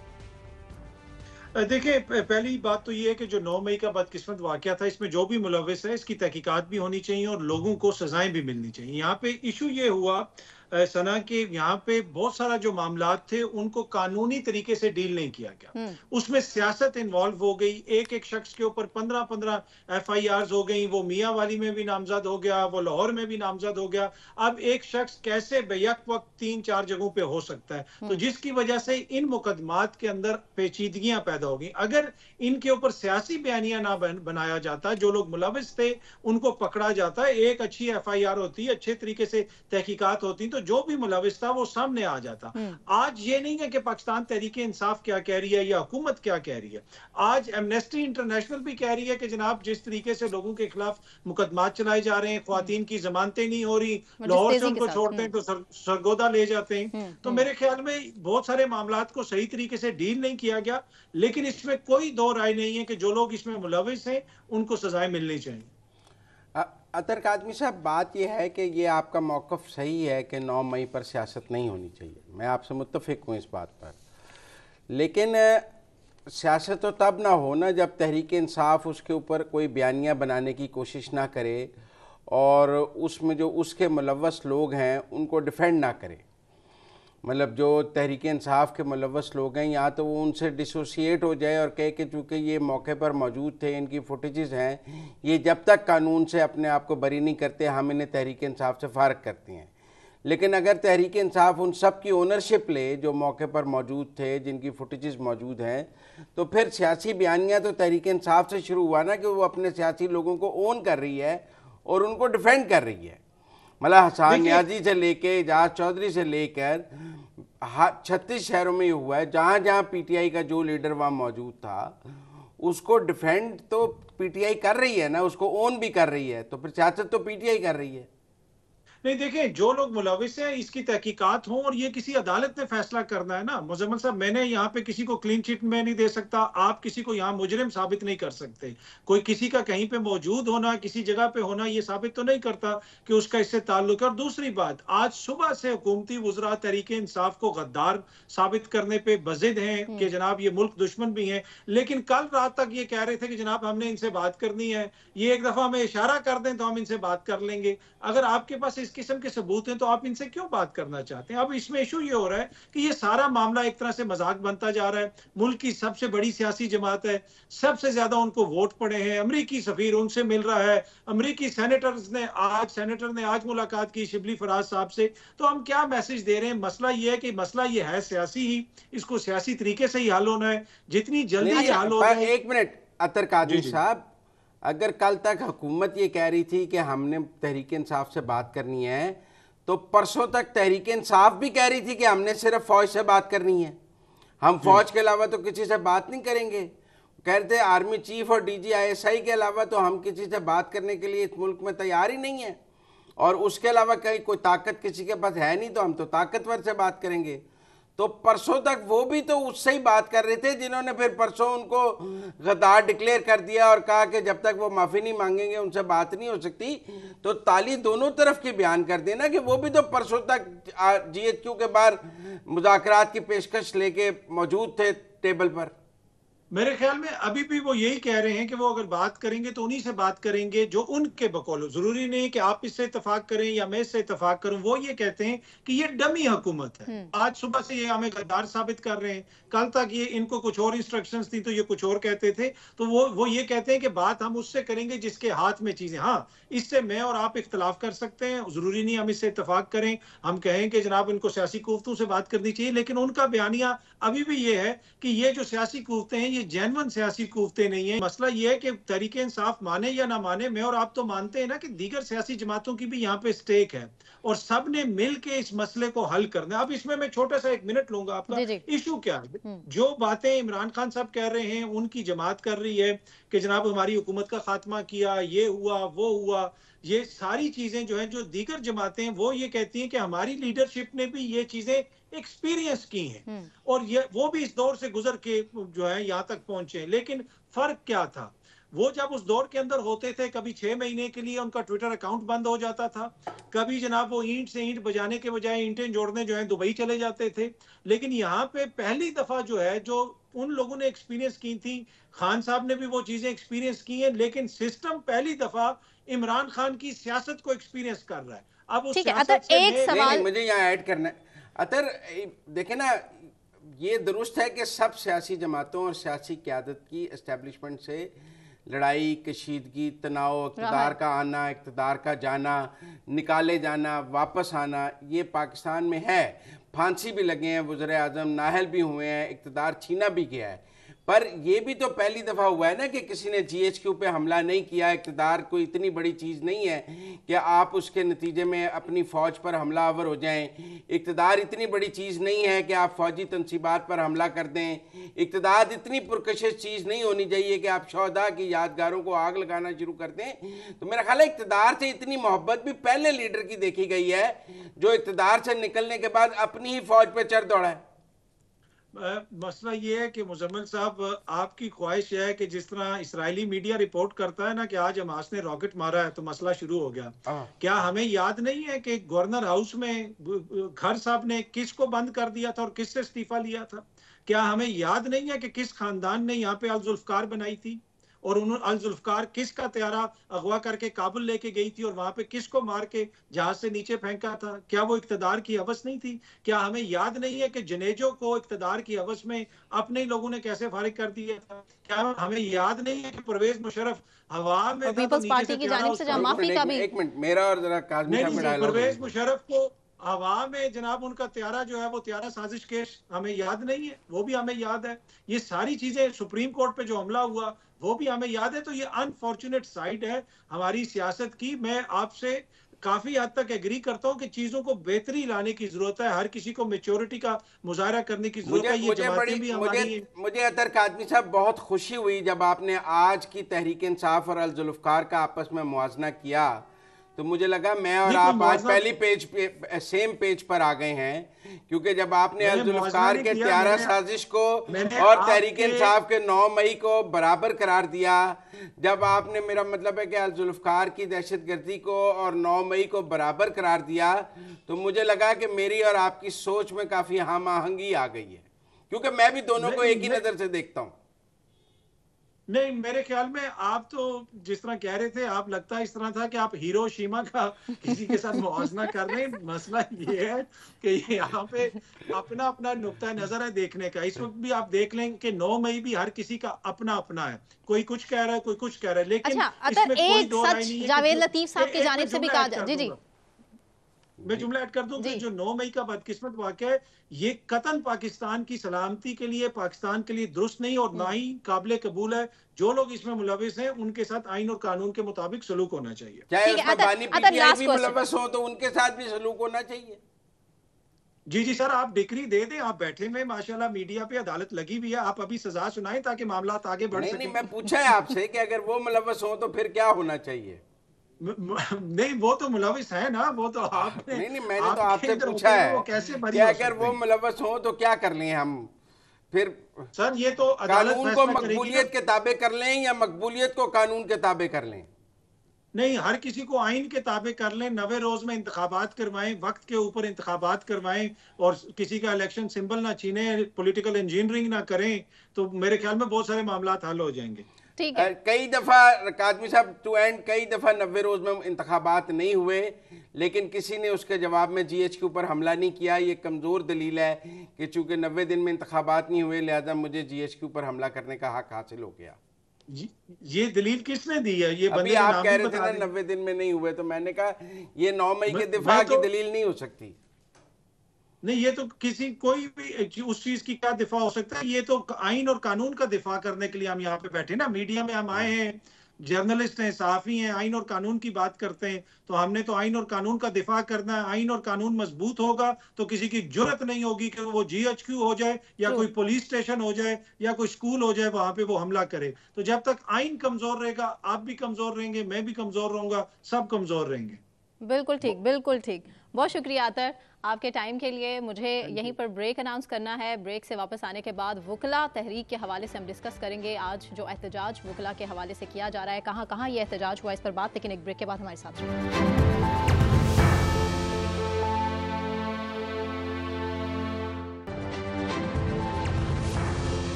देखिए, पहली बात तो ये है कि जो 9 मई का बदकिस्मत वाकया था, इसमें जो भी मुलव्विस है इसकी तहकीकात भी होनी चाहिए और लोगों को सजाएं भी मिलनी चाहिए। यहाँ पे इशू ये हुआ सना के, यहाँ पे बहुत सारा जो मामलात थे उनको कानूनी तरीके से डील नहीं किया गया, उसमें सियासत इन्वॉल्व हो गई। एक एक शख्स के ऊपर 15-15 FIRs हो गई। वो मियाँ वाली में भी नामजद हो गया, वो लाहौर में भी नामजद हो गया। अब एक शख्स कैसे बेयक वक्त 3-4 जगहों पे हो सकता है? तो जिसकी वजह से इन मुकदमात के अंदर पेचीदगियां पैदा हो गई। अगर इनके ऊपर सियासी बयानिया ना बनाया जाता, जो लोग मुलविस थे उनको पकड़ा जाता, एक अच्छी FIR होती, अच्छे तरीके से तहकीकात होती, तो जो भी मुलविस था वो सामने आ जाता। आज ये नहीं है कि पाकिस्तान तहरीक इंसाफ क्या कह रही है या हुकूमत क्या कह रही है। आज एमनेस्टी इंटरनेशनल भी कह रही है कि जनाब, जिस तरीके से लोगों के खिलाफ मुकदमात चलाए जा रहे हैं, ख्वातीन की जमानतें नहीं हो रही, लाहौर से उनको छोड़ते हैं तो सरगोदा ले जाते हैं। तो मेरे ख्याल में बहुत सारे मामलात को सही तरीके से डील नहीं किया गया, लेकिन इसमें कोई दो राय नहीं है कि जो लोग इसमें मुलविस हैं उनको सजाएं मिलनी चाहिए। अतर कादमी साहब, बात यह है कि ये आपका मौक़िफ़ सही है कि 9 मई पर सियासत नहीं होनी चाहिए, मैं आपसे मुत्तफ़िक हूँ इस बात पर, लेकिन सियासत तो तब ना हो ना जब तहरीक इंसाफ उसके ऊपर कोई बयानिया बनाने की कोशिश ना करे और उसमें जो उसके मुलव्वस लोग हैं उनको डिफेंड ना करे। मतलब जो तहरीक इंसाफ के मुलव्वस लोग हैं, या तो वो उनसे डिसोसिएट हो जाए और कहे कि चूँकि ये मौके पर मौजूद थे, इनकी फुटेजेस हैं, ये जब तक कानून से अपने आप को बरी नहीं करते हम इन्हें तहरीक इंसाफ से फ़ारग करते हैं। लेकिन अगर तहरीक इंसाफ उन सब की ओनरशिप ले जो मौके पर मौजूद थे, जिनकी फुटेजेस मौजूद हैं, तो फिर सियासी बयानिया तो तहरीक इंसाफ से शुरू हुआ ना कि वो अपने सियासी लोगों को ओन कर रही है और उनको डिफेंड कर रही है। मतलब हसन नियाजी से लेके एजाज चौधरी से लेकर 36 शहरों में ये हुआ है, जहाँ जहाँ पीटीआई का जो लीडर वहाँ मौजूद था उसको डिफेंड तो पीटीआई कर रही है ना, उसको ओन भी कर रही है, तो फिर सियासत तो पीटीआई कर रही है। नहीं, देखें, जो लोग मुलविस हैं इसकी तहकीकात हों और ये किसी अदालत ने फैसला करना है ना। मुजम्मिल साहब, मैंने यहाँ पे किसी को क्लीन चिट में नहीं दे सकता, आप किसी को यहाँ मुजरिम साबित नहीं कर सकते। कोई किसी का कहीं पे मौजूद होना, किसी जगह पे होना, ये साबित तो नहीं करता कि उसका इससे ताल्लुक है। और दूसरी बात, आज सुबह से हुकूमती वुज़रा तहरीक इंसाफ को गद्दार साबित करने पे बजिद हैं कि जनाब ये मुल्क दुश्मन भी हैं, लेकिन कल रात तक ये कह रहे थे कि जनाब हमने इनसे बात करनी है, ये एक दफा हमें इशारा कर दें तो हम इनसे बात कर लेंगे। अगर आपके पास इस किस्म के सबूत हैं तो आप इनसे क्यों बात करना चाहते हैं? अब इसमें इशू ये हो रहा है कि ये सारा मामला एक तरह से मजाक बनता जा रहा है। मुल्क की सबसे बड़ी सियासी जमात है, सबसे ज्यादा उनको वोट पड़े हैं, अमरीकी सफीर उनसे मिल रहा है, अमरीकी सेनेटर ने आज मुलाकात की शिबली फराज साहब से। तो हम क्या मैसेज दे रहे हैं? मसला ये है कि मसला ये है सियासी ही, इसको सियासी तरीके से ही हल होना है, जितनी जल्दी ये हल हो जाए। एक मिनट अतर कादरी साहब, अगर कल तक हुकूमत ये कह रही थी कि हमने तहरीक इंसाफ से बात करनी है, तो परसों तक तहरीक इंसाफ भी कह रही थी कि हमने सिर्फ फौज से बात करनी है, हम फौज के अलावा तो किसी से बात नहीं करेंगे। कह रहे थे आर्मी चीफ और DGISI के अलावा तो हम किसी से बात करने के लिए इस मुल्क में तैयार ही नहीं है, और उसके अलावा कहीं कोई ताकत किसी के पास है नहीं, तो हम तो ताकतवर से बात करेंगे। तो परसों तक वो भी तो उससे ही बात कर रहे थे जिन्होंने फिर परसों उनको गद्दार डिक्लेयर कर दिया और कहा कि जब तक वो माफ़ी नहीं मांगेंगे उनसे बात नहीं हो सकती। तो ताली दोनों तरफ की बयान कर देना कि वो भी तो परसों तक GHQ के बाहर मुज़ाकरात की पेशकश लेके मौजूद थे टेबल पर। मेरे ख्याल में अभी भी वो यही कह रहे हैं कि वो अगर बात करेंगे तो उन्हीं से बात करेंगे जो उनके बकौल। जरूरी नहीं कि आप इससे इतफाक करें या मैं इससे इतफाक करूं। वो ये कहते हैं कि ये डमी हुकूमत है। आज सुबह से ये हमें गद्दार साबित कर रहे हैं, कल तक ये इनको कुछ और इंस्ट्रक्शंस थी तो ये कुछ और कहते थे। तो वो ये कहते हैं कि बात हम उससे करेंगे जिसके हाथ में चीजें। हाँ, इससे मैं और आप इख्तलाफ कर सकते हैं, जरूरी नहीं हम इससे इतफाक करें, हम कहें कि जनाब इनको सियासी कुव्वतों से बात करनी चाहिए, लेकिन उनका बयानिया अभी भी ये है कि ये जो सियासी कुव्वतें हैं ये जेन्युइन सियासी कुव्वतें नहीं है। मसला ये है कि तहरीक इंसाफ माने या ना माने, मैं और आप तो मानते हैं ना कि दीगर सियासी जमातों की भी यहाँ पे स्टेक है और सब ने मिल के इस मसले को हल करना है। अब इसमें मैं छोटा सा 1 मिनट लूंगा आपका। इशू क्या है? जो बातें इमरान खान साहब कह रहे हैं, उनकी जमात कर रही है कि जनाब हमारी हुकूमत का खात्मा किया, ये हुआ वो हुआ, ये सारी चीजें जो हैं, जो दीगर जमातें हैं वो ये कहती हैं कि हमारी लीडरशिप ने भी ये चीजें एक्सपीरियंस की हैं और ये वो भी इस दौर से गुजर के जो है यहाँ तक पहुंचे हैं। लेकिन फर्क क्या था? वो जब उस दौर के अंदर होते थे, कभी 6 महीने के लिए उनका ट्विटर अकाउंट बंद हो जाता था, कभी जनाब वो ईंट से ईंट बजाने के बजाय ईंटें जोड़ने जो है दुबई चले जाते थे। लेकिन यहाँ पे पहली दफा जो है, जो उन लोगों ने एक्सपीरियंस की थी, खान साहब ने भी वो चीजें एक्सपीरियंस की हैं, लेकिन सिस्टम पहली दफा इमरान खान की सियासत को एक्सपीरियंस कर रहा है। अब उस सियासत से एक सवाल मुझे यहाँ ऐड करना है। अतर देखे ना, ये दुरुस्त है कि सब सियासी जमातों और सियासी क़यादत की एस्टेब्लिशमेंट से लड़ाई, कशीदगी, तनाव, इक़्तिदार का आना, इक़्तिदार का जाना, निकाले जाना, वापस आना, ये पाकिस्तान में है। फांसी भी लगे हैं, वज़ीर-ए-आज़म नाहल भी हुए हैं, इक़्तिदार छीना भी गया है। पर यह भी तो पहली दफ़ा हुआ है ना कि किसी ने GHQ पे हमला नहीं किया। इक़्तिदार कोई इतनी बड़ी चीज़ नहीं है कि आप उसके नतीजे में अपनी फ़ौज पर हमलावर हो जाएं। इक़्तिदार इतनी बड़ी चीज़ नहीं है कि आप फ़ौजी तनसीबात पर हमला कर दें। इक़्तिदार इतनी पुरकशिश चीज़ नहीं होनी चाहिए कि आप शहदा की यादगारों को आग लगाना शुरू कर दें। तो मेरा ख्याल है इक़्तिदार से इतनी मोहब्बत भी पहले लीडर की देखी गई है जो इक़्तिदार से निकलने के बाद अपनी ही फ़ौज पर चढ़ दौड़ा है। मसला ये है कि मुजम्मिल साहब, आपकी ख्वाहिश है कि जिस तरह इस्राएली मीडिया रिपोर्ट करता है ना कि आज हमास ने रॉकेट मारा है तो मसला शुरू हो गया। क्या हमें याद नहीं है कि गवर्नर हाउस में घर साहब ने किसको बंद कर दिया था और किससे इस्तीफा लिया था? क्या हमें याद नहीं है कि किस खानदान ने यहाँ पे अल जुल्फकार बनाई थी और उन्होंने अल जुल्फकार किसका त्यारा अगवा करके काबुल लेके गई थी और वहां पे किसको मार के जहाज से नीचे फेंका था? क्या वो इक्तदार की हवस नहीं थी? क्या हमें याद नहीं है कि जनेजो को इक्तदार की हवस में अपने ही लोगों ने कैसे फारिग कर दिया था? क्या हमें याद नहीं है कि परवेज मुशर्रफ हवा में पीपल्स पार्टी की जानिब से माफी का भी, एक मिनट मेरा और जरा काज़मी साहब में डायलॉग। परवेज मुशर्रफ को हवा में जनाब उनका त्यारा जो है वो त्यारा साजिश केस हमें याद नहीं है, वो भी हमें याद है। ये सारी चीजें, सुप्रीम कोर्ट पे जो हमला हुआ वो भी हमें याद है। तो ये अनफॉर्चुनेट साइड है हमारी सियासत की। मैं आपसे काफी हद तक एग्री करता हूँ कि चीजों को बेहतरी लाने की जरूरत है, हर किसी को मेच्योरिटी का मुजाहरा करने की जरूरत है। ये जमातें भी हमारी मुझे अतर काज़मी साहब बहुत खुशी हुई जब आपने आज की तहरीक इंसाफ और अल जुल्फकार का आपस में मुआजना किया, तो मुझे लगा मैं और आप आज पहली पेज पे सेम पेज पर आ गए हैं, क्योंकि जब आपने अल जुल्फकार के त्यारा साजिश को और तहरीक इंसाफ के 9 मई को बराबर करार दिया, जब आपने, मेरा मतलब है कि अल जुल्फकार की दहशतगर्दी को और 9 मई को बराबर करार दिया, तो मुझे लगा कि मेरी और आपकी सोच में काफ़ी हम आहंगी आ गई है, क्योंकि मैं भी दोनों को एक ही नज़र से देखता हूँ। नहीं, मेरे ख्याल में आप तो जिस तरह कह रहे थे, आप लगता इस तरह था कि आप हिरोशिमा का किसी के साथ मुआवजा कर रहे हैं। मसला ये है कि यहाँ पे अपना अपना नुक्ता नजर है देखने का। इस वक्त भी आप देख लें कि 9 मई भी हर किसी का अपना अपना है, कोई कुछ कह रहा है, कोई कुछ कह रहा है, लेकिन अच्छा, इसमें कोई दो राय नहीं है। जावेद लतीफ साहब की जानिब से भी कहा जाए। जी जी, मैं जुमला ऐड कर दूं कि जो 9 मई का बदकिस्मत वाकया है, ये कतन पाकिस्तान की सलामती के लिए, पाकिस्तान के लिए दुरुस्त नहीं और ना ही काबिल कबूल है। जो लोग इसमें मुलविस हैं उनके साथ आइन और कानून के मुताबिक सलूक होना चाहिए। चाहे उसमें बानी पीटीआई भी मुलविस हो तो उनके साथ भी सलूक होना चाहिए। जी जी सर, आप डिक्री दे दें, आप बैठे में माशाल्लाह मीडिया पे अदालत लगी हुई है, आप अभी सजा सुनाएं ताकि मामला आगे बढ़ सके। नहीं, मैं पूछा है आपसे कि अगर वो मुलविस हो तो फिर क्या होना चाहिए? नहीं, वो तो मुलविस है ना, वो तो आपने नहीं, मैंने तो आपसे पूछा है कि अगर वो मुलविस हो तो क्या कर लें हम? फिर सर ये तो कानून को मकबूलियत के ताबे कर लें या मकबूलियत को कानून के ताबे कर लें? नहीं, हर किसी को आइन के ताबे कर लें, 90 रोज में इंतखाबात करवाएं, वक्त के ऊपर इंतखाबात करवाएं और किसी का इलेक्शन सिंबल ना छीने, पॉलिटिकल इंजीनियरिंग ना करें, तो मेरे ख्याल में बहुत सारे मामला हल हो जाएंगे। ठीक है। कई दफ़ा काज़मी साहब टू एंड कई दफ़ा 90 रोज़ में इंतखाबात नहीं हुए, लेकिन किसी ने उसके जवाब में GH के ऊपर हमला नहीं किया। ये कमज़ोर दलील है कि चूंकि 90 दिन में इंतखाबात नहीं हुए लिहाजा मुझे GH के ऊपर हमला करने का हक हासिल हो गया। ये दलील किसने दी है? ये अभी आप कह रहे थे ना 90 दिन में नहीं हुए, तो मैंने कहा ये 9 मई के दिफा की दलील नहीं हो सकती। नहीं, ये तो किसी कोई भी उस चीज की क्या दिफा हो सकता है? ये तो आइन और कानून का दिफा करने के लिए हम यहाँ पे बैठे ना, मीडिया में हम आए हैं, जर्नलिस्ट हैं, सहाफी हैं, आइन और कानून की बात करते हैं, तो हमने तो आइन और कानून का दिफा करना है। आइन और कानून मजबूत होगा तो किसी की जुर्रत नहीं होगी कि वो GHQ हो जाए या कोई पुलिस स्टेशन हो जाए या कोई स्कूल हो जाए, वहां पे वो हमला करे। तो जब तक आइन कमजोर रहेगा, आप भी कमजोर रहेंगे, मैं भी कमजोर रहूंगा, सब कमजोर रहेंगे। बिल्कुल ठीक, बिल्कुल ठीक। बहुत शुक्रिया अतर आपके टाइम के लिए। मुझे यहीं पर ब्रेक अनाउंस करना है। ब्रेक से वापस आने के बाद वुकला तहरीक के हवाले से हम डिस्कस करेंगे। आज जो एहतजाज वुकला के हवाले से किया जा रहा है, कहाँ कहाँ ये एहतजाज हुआ, इस पर बात, लेकिन एक ब्रेक के बाद हमारे साथ रहिए।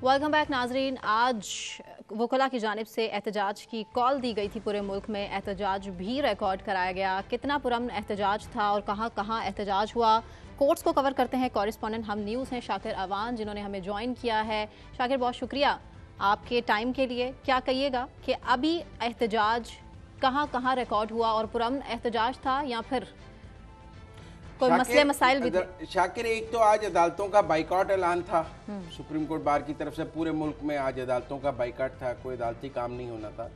वेलकम बैक नाजरीन। आज वकला की जानिब से एहतजाज की कॉल दी गई थी। पूरे मुल्क में एहतजाज भी रिकॉर्ड कराया गया। कितना पुरअमन एहतजाज था और कहाँ कहाँ एहतजाज हुआ, कोर्ट्स को कवर करते हैं कॉरेस्पॉन्डेंट हम न्यूज़ हैं शाकिर अवान, जिन्होंने हमें ज्वाइन किया है। शाकिर, बहुत शुक्रिया आपके टाइम के लिए। क्या कहिएगा कि अभी एहतजाज कहाँ कहाँ रिकॉर्ड हुआ और पुरअमन एहतजाज था या फिर कोई मसले मसाइल भी थे? शाकिर, एक तो आज अदालतों का बाइकआउट ऐलान था सुप्रीम कोर्ट बार की तरफ से। पूरे मुल्क में आज अदालतों का बाइकआउट था, कोई अदालती काम नहीं होना था।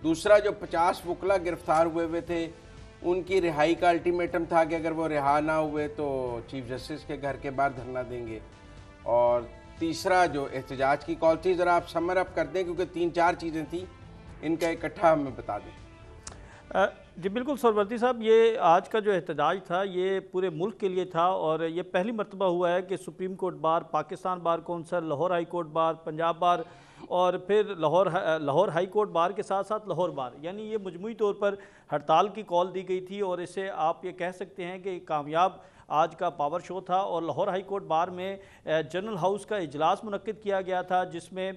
दूसरा, जो 50 वकला गिरफ्तार हुए थे उनकी रिहाई का अल्टीमेटम था कि अगर वो रिहा ना हुए तो चीफ जस्टिस के घर के बाहर धरना देंगे। और तीसरा जो एहतजाज की कॉल थी, ज़रा आप समर अप कर दें क्योंकि 3-4 चीज़ें थी, इनका इकट्ठा हमें बता दें। जी बिल्कुल सोरवर्दी साहब, ये आज का जो एहतजाज था ये पूरे मुल्क के लिए था और ये पहली मरतबा हुआ है कि supreme court bar, Pakistan bar council, Lahore high court bar, Punjab bar और फिर लाहौर हाई कोर्ट बार के साथ साथ लाहौर बार, यानी ये मजमूई तौर पर हड़ताल की कॉल दी गई थी और इससे आप ये कह सकते हैं कि कामयाब आज का पावर शो था। और लाहौर हाई कोर्ट बार में जनरल हाउस का इजलास मुनक्किद किया गया था जिसमें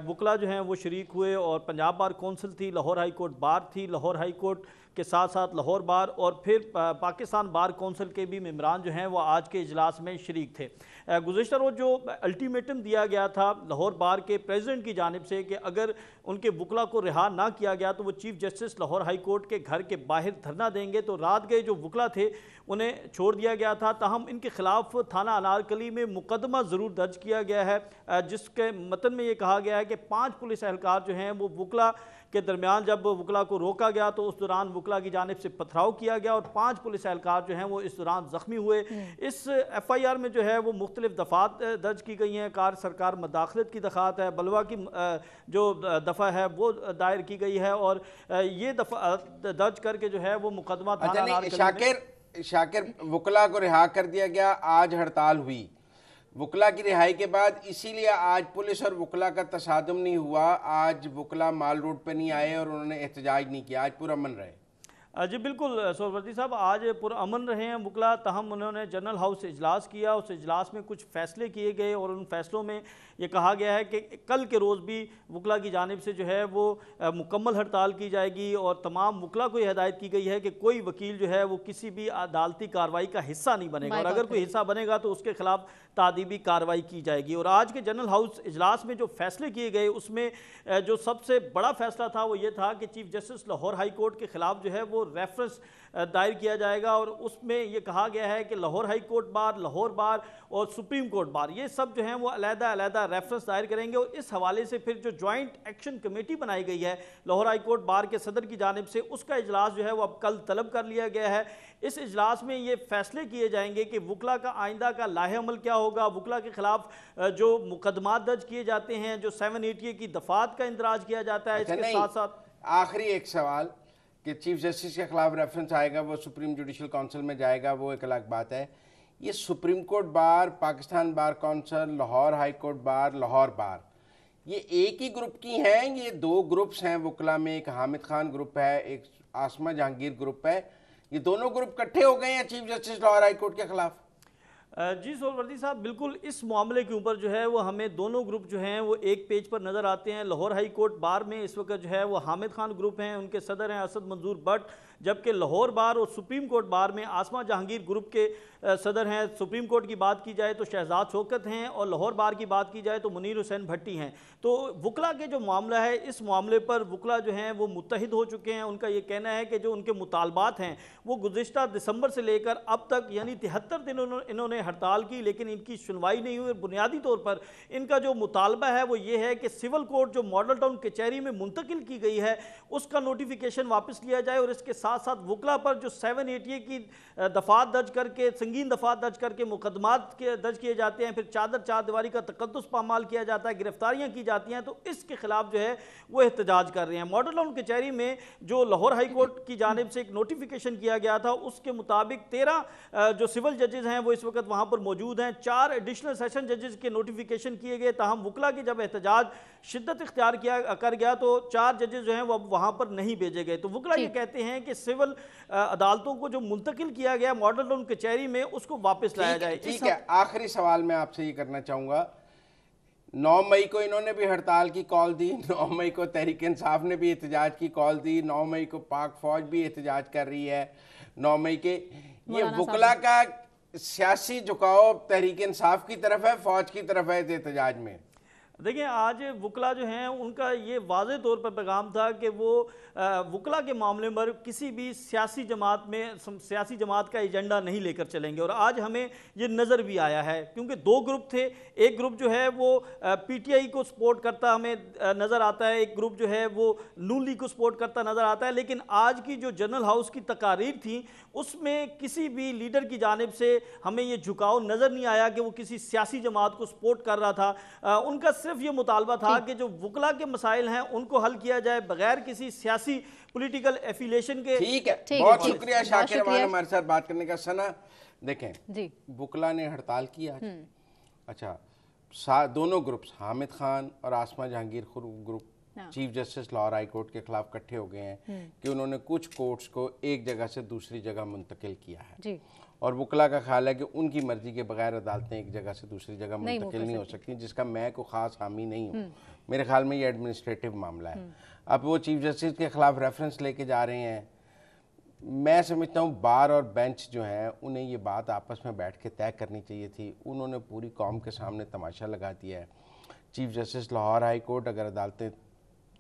वकला जो हैं वो शरीक हुए और पंजाब बार कौंसिल थी, लाहौर हाई कोर्ट बार थी, लाहौर हाई कोर्ट के साथ साथ लाहौर बार और फिर पाकिस्तान बार कौंसिल के भी मेंबरान जो हैं वो आज के इजलास में शरीक थे। गुज़िश्ता रोज़ जो अल्टीमेटम दिया गया था लाहौर बार के प्रेसिडेंट की जानिब से कि अगर उनके वकला को रिहा ना किया गया तो वो chief justice Lahore high court के घर के बाहर धरना देंगे, तो रात गए जो वकला थे उन्हें छोड़ दिया गया था। ताहम इनके खिलाफ थाना अनारकली में मुकदमा ज़रूर दर्ज किया गया है जिसके मतन में ये कहा गया है कि 5 पुलिस एहलकार जो हैं वो वकला के दरमियान जब वकला को रोका गया तो उस दौरान वकला की जानिब से पथराव किया गया और 5 पुलिस एहलकार जो हैं वो इस दौरान ज़ख्मी हुए। इस FIR में जो है वो मुख्तलिफ दफ़ात दर्ज की गई हैं, कार सरकार मदाखलत की दखात है, बलवा की जो दफ़ा है वो दायर की गई है और ये दफ़ा दर्ज करके जो है वो मुकदमा शाकिर वकला को रिहा कर दिया गया। आज हड़ताल हुई वकला की रिहाई के बाद, इसीलिए आज पुलिस और वकला का तसादुम नहीं हुआ। आज वकला माल रोड पे नहीं आए और उन्होंने एहतजाज नहीं किया, आज पुरअमन रहे। जी बिल्कुल सोरवर्दी साहब, आज पुरअमन रहे हैं वकला। तहम उन्होंने जनरल हाउस इजलास किया, उस इजलास में कुछ फ़ैसले किए गए और उन फैसलों में ये कहा गया है कि कल के रोज़ भी वकला की जानिब से जो है वो मुकम्मल हड़ताल की जाएगी और तमाम वकला को यह हिदायत की गई है कि कोई वकील जो है वो किसी भी अदालती कार्रवाई का हिस्सा नहीं बनेगा और अगर कोई हिस्सा बनेगा तो उसके खिलाफ तादीबी कार्रवाई की जाएगी। और आज के जनरल हाउस इजलास में जो फैसले किए गए उसमें जो सबसे बड़ा फैसला था वो ये था कि chief justice Lahore high court के खिलाफ जो है वो रेफरेंस दायर किया जाएगा और उसमें यह कहा गया है कि Lahore high court bar, Lahore बार और सुप्रीम कोर्ट बार ये सब जो हैं वो अलग-अलग रेफरेंस दायर करेंगे और इस हवाले से फिर जो जॉइंट एक्शन कमेटी बनाई गई है लाहौर हाई कोर्ट बार के सदर की जानिब से, उसका इजलास जो है वो अब कल तलब कर लिया गया है। इस इजलास में ये फैसले किए जाएंगे कि वकला का आइंदा का लाहे अमल क्या होगा, वकला के खिलाफ जो मुकदमात दर्ज किए जाते हैं, जो 780 की दफात का इंदराज किया जाता है, इसके साथ साथ आखिरी एक सवाल कि चीफ जस्टिस के खिलाफ रेफरेंस आएगा, वो सुप्रीम जुडिशल काउंसिल में जाएगा, वो एक अलग बात है। ये supreme court bar, Pakistan bar council, Lahore high court bar, Lahore bar, ये एक ही ग्रुप की हैं? ये 2 ग्रुप्स हैं वकला में, एक हामिद खान ग्रुप है, एक आसमा जहांगीर ग्रुप है। ये दोनों ग्रुप इकट्ठे हो गए हैं chief justice Lahore high court के खिलाफ? जी सोरवर्दी साहब, बिल्कुल इस मामले के ऊपर जो है वो हमें दोनों ग्रुप जो हैं वो एक पेज पर नज़र आते हैं। लाहौर हाई कोर्ट बार में इस वक्त जो है वो हामिद खान ग्रुप हैं, उनके सदर हैं असद मंजूर भट्ट, जबकि लाहौर बार और सुप्रीम कोर्ट बार में आसमा जहांगीर ग्रुप के सदर हैं। सुप्रीम कोर्ट की बात की जाए तो शहजाद शौकत हैं और लाहौर बार की बात की जाए तो मुनीर हुसैन भट्टी हैं। तो वकला के जो मामला है, इस मामले पर वकला जो हैं वो मुत्तहिद हो चुके हैं। उनका ये कहना है कि जो उनके मुतालबात हैं वो गुज़िश्ता दिसंबर से लेकर अब तक यानी 73 दिन इन्होंने हड़ताल की, लेकिन इनकी सुनवाई नहीं हुई। बुनियादी तौर पर इनका जो मुतालबा है वो ये है कि सिविल कोर्ट जो मॉडल टाउन कचहरी में मुंतकिल की गई है उसका नोटिफिकेशन वापस लिया जाए और इसके साथ साथ वकला पर जो 780 की दफात दर्ज करके, संगीन दफात दर्ज करके मुकदमात दर्ज किए जाते हैं, फिर चार दीवारी का तकद्दुस पामाल किया जाता है, गिरफ्तारियां की जाती हैं, तो इसके खिलाफ जो है वो एहतजाज कर रहे हैं। मॉडल टाउन कचहरी में जो लाहौर हाई कोर्ट की जानिब से एक नोटिफिकेशन किया गया था उसके मुताबिक 13 जो सिविल जजेस हैं वो इस वक्त वहां पर मौजूद हैं, 4 एडिशनल सेशन जजेस के नोटिफिकेशन किए गए। ताहम वकला की जब एहतजाज शिद्दत इख्तियार कर गया तो 4 जजेस जो हैं वो अब वहां पर नहीं भेजे गए। तो वकला ये कहते हैं कि सिविल अदालतों को जो मुंतकिल किया गया मॉडल टाउन कचहरी में उसको वापस लाया जाए। ठीक है, आखिरी सवाल मैं आपसे ये करना चाहूंगा, 9 मई को इन्होंने भी हड़ताल की कॉल दी, 9 मई को तहरीक इंसाफ ने भी एहतजाज की कॉल दी, 9 मई को पाक फौज भी एहतजाज कर रही है, 9 मई के ये वकला का सियासी झुकाव तहरीक इंसाफ की तरफ है, फौज की तरफ है एहतजाज में? देखिए, आज वकला जो हैं उनका ये वाज़े तौर पर पैगाम था कि वो वकला के मामले पर किसी भी सियासी जमात का एजेंडा नहीं लेकर चलेंगे और आज हमें ये नज़र भी आया है क्योंकि 2 ग्रुप थे। एक ग्रुप जो है वो PTI को सपोर्ट करता हमें नज़र आता है, एक ग्रुप जो है वो नून लीग को सपोर्ट करता नज़र आता है, लेकिन आज की जो जनरल हाउस की तकारीर थी उसमें किसी भी लीडर की जानिब से हमें ये झुकाव नज़र नहीं आया कि वो किसी सियासी जमात को सपोर्ट कर रहा था। उनका सिर्फ ये मुतालबा था कि जो वकला के मसाइल हैं उनको हल किया जाए बगैर किसी सियासी पॉलिटिकल एफिलिएशन के। ठीक है, बहुत शुक्रिया शाकिर अमान हमारे साथ बात करने का। सना देखें जी, बुकला ने हड़ताल की आज। अच्छा, दोनों ग्रुप्स हामिद खान और Asma Jahangir group chief justice Lahore high court के खिलाफ इकट्ठे हो गए हैं कि उन्होंने कुछ कोर्ट्स को एक जगह से दूसरी जगह मुंतकिल किया है जी। और वकला का ख्याल है कि उनकी मर्जी के बगैर अदालतें एक जगह से दूसरी जगह मुंतकिल नहीं हो सकती, जिसका मैं कोई ख़ास हामी नहीं हूँ। मेरे ख्याल में ये एडमिनिस्ट्रेटिव मामला है। अब वो चीफ जस्टिस के खिलाफ रेफरेंस लेके जा रहे हैं। मैं समझता हूँ बार और बेंच जो है उन्हें ये बात आपस में बैठ के तय करनी चाहिए थी। उन्होंने पूरी कौम के सामने तमाशा लगा दिया है। Chief justice Lahore high court अगर अदालतें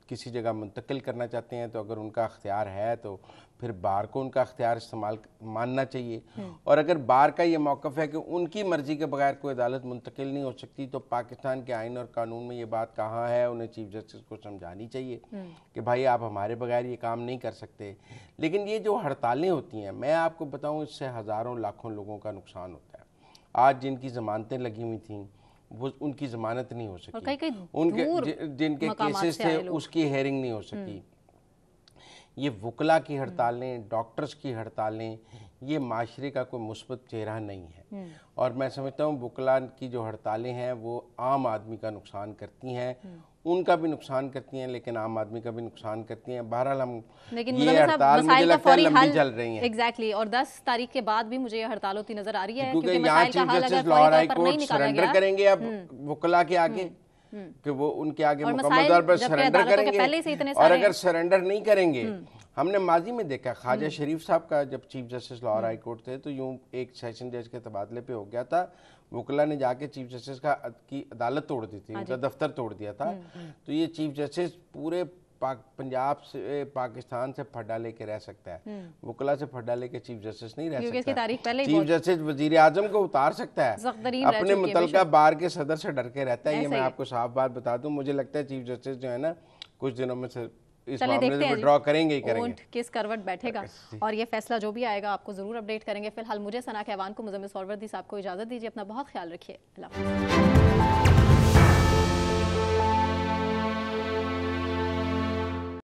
किसी जगह मुंतकिल करना चाहते हैं तो अगर उनका अख्तियार है तो फिर बार को उनका अख्तियार इस्तेमाल मानना चाहिए। और अगर बार का ये मौक़िफ़ है कि उनकी मर्ज़ी के बगैर कोई अदालत मुंतकिल नहीं हो सकती, तो पाकिस्तान के आइन और कानून में ये बात कहाँ है, उन्हें चीफ जस्टिस को समझानी चाहिए कि भाई आप हमारे बगैर ये काम नहीं कर सकते। लेकिन ये जो हड़तालें होती हैं, मैं आपको बताऊँ, इससे हज़ारों लाखों लोगों का नुकसान होता है। आज जिनकी ज़मानतें लगी हुई थी वो उनकी ज़मानत नहीं हो सकी, उनके जिनके केसेस थे उसकी हेयरिंग नहीं हो सकी। ये वकला की हड़तालें, डॉक्टर्स की हड़तालें, ये माशरे का कोई मुस्बत चेहरा नहीं है। और मैं समझता हूँ वकला की जो हड़तालें हैं वो आम आदमी का नुकसान करती हैं, उनका भी नुकसान करती हैं, लेकिन आम आदमी का भी नुकसान करती हैं। बहरहाल हम ये हड़ताल मुझे लगता है लंबी चल रही है। एग्जैक्टली, और 10 तारीख के बाद भी मुझे ये हड़ताल होती नजर आ रही है, क्योंकि यहाँ chief justice Lahore high court surrender करेंगे अब वकला के आगे, कि वो उनके आगे मुकम्मल तौर पर सरेंडर करेंगे। और अगर सरेंडर नहीं करेंगे, हमने माजी में देखा ख्वाजा शरीफ साहब का जब chief justice Lahore high court थे तो यूं एक सेशन जज के तबादले पे हो गया था, वकला ने जाके चीफ जस्टिस की अदालत तोड़ दी थी, उनका दफ्तर तोड़ दिया था। तो ये चीफ जस्टिस पूरे पंजाब से पाकिस्तान से फड्डा लेके रह सकता है, वकला से फड्डा लेके चीफ जस्टिस नहीं रह सकता। चीफ जस्टिस वजीर आजम को उतार सकता है, अपने मुतलका बार के सदर से डर के रहता है। ये मैं आपको साफ बात बता दूं, मुझे लगता है चीफ जस्टिस जो है ना कुछ दिनों में से इस मामले में विड्रॉ करेंगे ही करेंगे। किस करवट बैठेगा और ये फैसला जो भी आएगा आपको जरूर अपडेट करेंगे। फिलहाल मुझे सना कहवान को, मुजम्मिल सौरवर्दी साहब को इजाजत दीजिए। अपना बहुत ख्याल रखिए। अल्लाह हाफ़िज़।